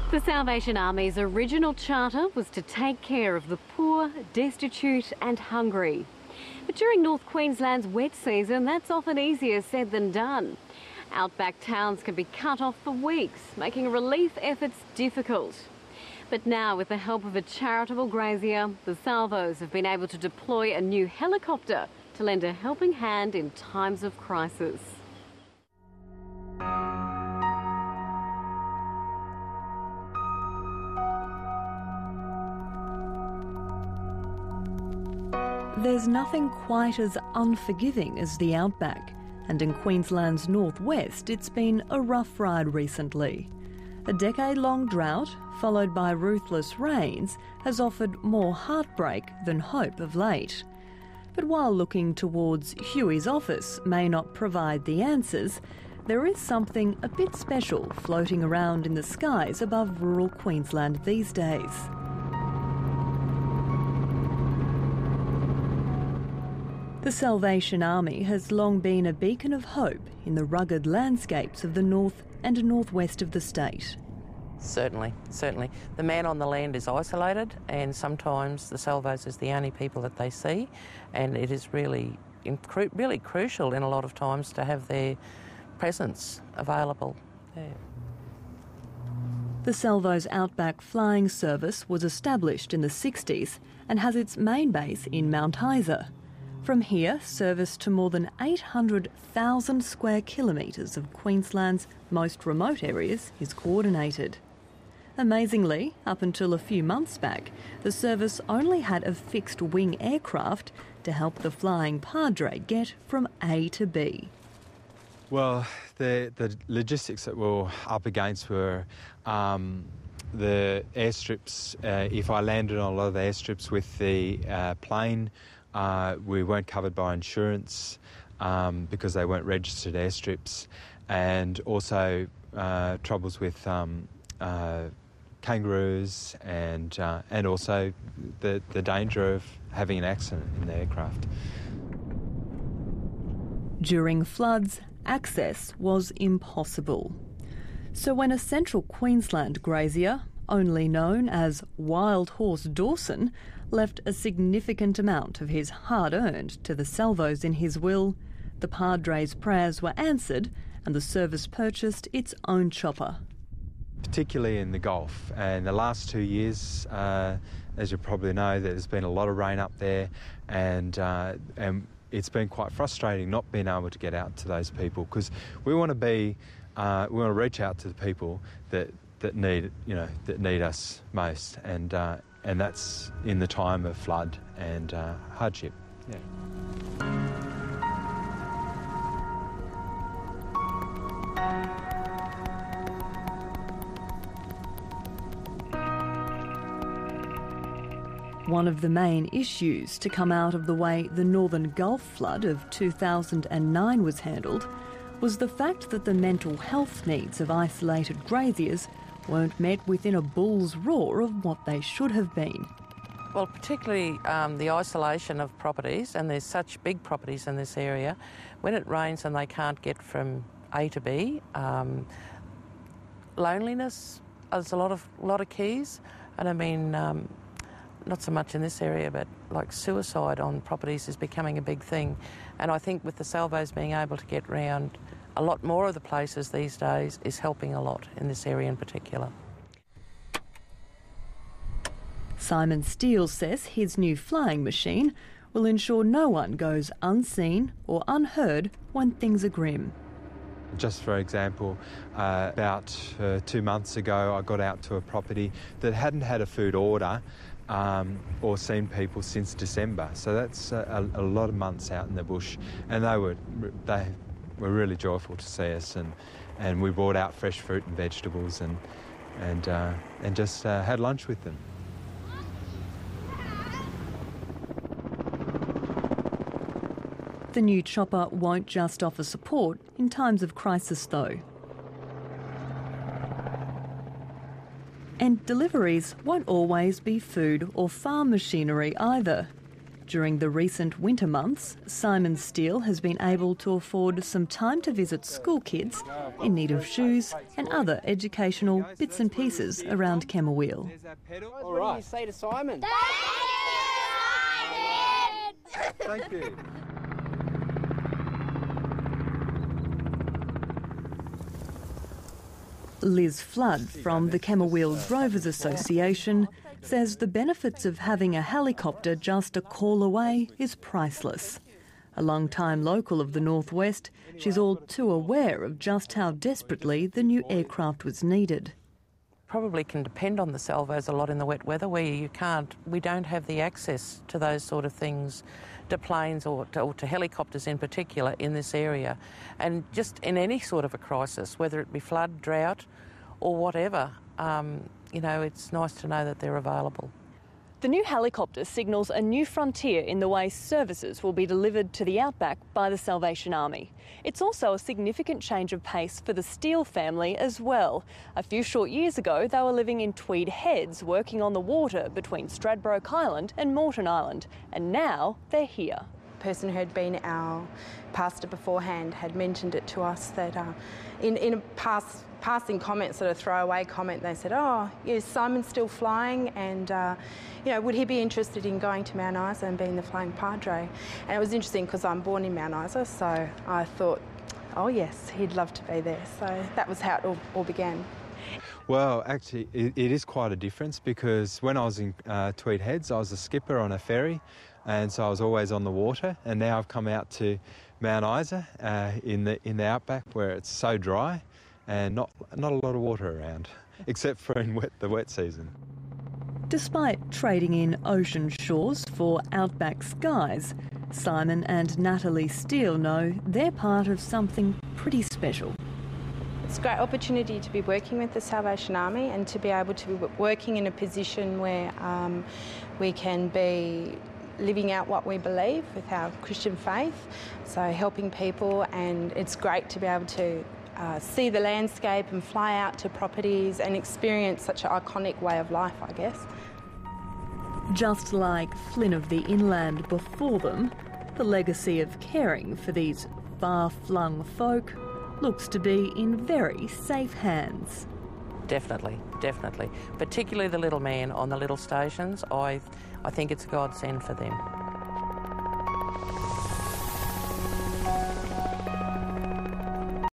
The Salvation Army's original charter was to take care of the poor, destitute and hungry. But during North Queensland's wet season, that's often easier said than done. Outback towns can be cut off for weeks, making relief efforts difficult. But now, with the help of a charitable grazier, the Salvos have been able to deploy a new helicopter to lend a helping hand in times of crisis. There's nothing quite as unforgiving as the Outback, and in Queensland's northwest it's been a rough ride recently. A decade-long drought, followed by ruthless rains, has offered more heartbreak than hope of late. But while looking towards Huey's office may not provide the answers, there is something a bit special floating around in the skies above rural Queensland these days. The Salvation Army has long been a beacon of hope in the rugged landscapes of the north and northwest of the state. Certainly. The man on the land is isolated, and sometimes the Salvos is the only people that they see, and it is really crucial in a lot of times to have their presence available. Yeah. The Salvos Outback Flying Service was established in the 60s and has its main base in Mount Isa. From here, service to more than 800,000 square kilometres of Queensland's most remote areas is coordinated. Amazingly, up until a few months back, the service only had a fixed-wing aircraft to help the flying padre get from A to B. Well, the logistics that we were up against were the airstrips. If I landed on a lot of the airstrips with the plane, we weren't covered by insurance because they weren't registered airstrips, and also troubles with kangaroos and also the danger of having an accident in the aircraft. During floods, access was impossible. So when a central Queensland grazier, only known as Wild Horse Dawson, left a significant amount of his hard-earned to the Salvos in his will, the Padre's prayers were answered and the service purchased its own chopper. Particularly in the Gulf, and the last 2 years, as you probably know, there's been a lot of rain up there, and it's been quite frustrating not being able to get out to those people, because we want to reach out to the people that need us most, and that's in the time of flood and hardship. Yeah. One of the main issues to come out of the way the Northern Gulf flood of 2009 was handled was the fact that the mental health needs of isolated graziers weren't met within a bull's roar of what they should have been. Well, particularly the isolation of properties, and there's such big properties in this area, when it rains and they can't get from A to B, loneliness, there's a lot of keys, and I mean, not so much in this area, but like suicide on properties is becoming a big thing. And I think with the Salvos being able to get round a lot more of the places these days is helping a lot in this area in particular. Simon Steele says his new flying machine will ensure no one goes unseen or unheard when things are grim. Just for example, about 2 months ago I got out to a property that hadn't had a food order or seen people since December. So that's a lot of months out in the bush, and they were really joyful to see us, and we brought out fresh fruit and vegetables and just had lunch with them. The new chopper won't just offer support in times of crisis though. And deliveries won't always be food or farm machinery either. During the recent winter months, Simon Steele has been able to afford some time to visit school kids in need of shoes and other educational bits and pieces around Camberwell. What do you say to Simon? Thank you. Liz Flood from the Camberwell Drovers Association says the benefits of having a helicopter just a call away is priceless. A long-time local of the Northwest, she's all too aware of just how desperately the new aircraft was needed. Probably can depend on the Salvos a lot in the wet weather where we don't have the access to those sort of things, to planes or to helicopters in particular in this area. And just in any sort of a crisis, whether it be flood, drought or whatever, it's nice to know that they're available. The new helicopter signals a new frontier in the way services will be delivered to the Outback by the Salvation Army. It's also a significant change of pace for the Steele family as well. A few short years ago, they were living in Tweed Heads, working on the water between Stradbroke Island and Moreton Island, and now they're here. The person who had been our pastor beforehand had mentioned it to us that in a passing comment, sort of throwaway comment, they said, "Oh, is Simon still flying? And would he be interested in going to Mount Isa and being the flying padre?" And it was interesting because I'm born in Mount Isa, so I thought, oh yes, he'd love to be there. So that was how it all began. Well, actually, it is quite a difference because when I was in Tweed Heads, I was a skipper on a ferry, and so I was always on the water. And now I've come out to Mount Isa in the Outback, where it's so dry and not a lot of water around, except for in the wet season. Despite trading in ocean shores for Outback skies, Simon and Natalie Steele know they're part of something pretty special. It's a great opportunity to be working with the Salvation Army and to be able to be working in a position where we can be living out what we believe with our Christian faith, so helping people, and it's great to be able to see the landscape and fly out to properties and experience such an iconic way of life, I guess. Just like Flynn of the Inland before them, the legacy of caring for these far-flung folk looks to be in very safe hands. Definitely. Particularly the little man on the little stations. I think it's a godsend for them.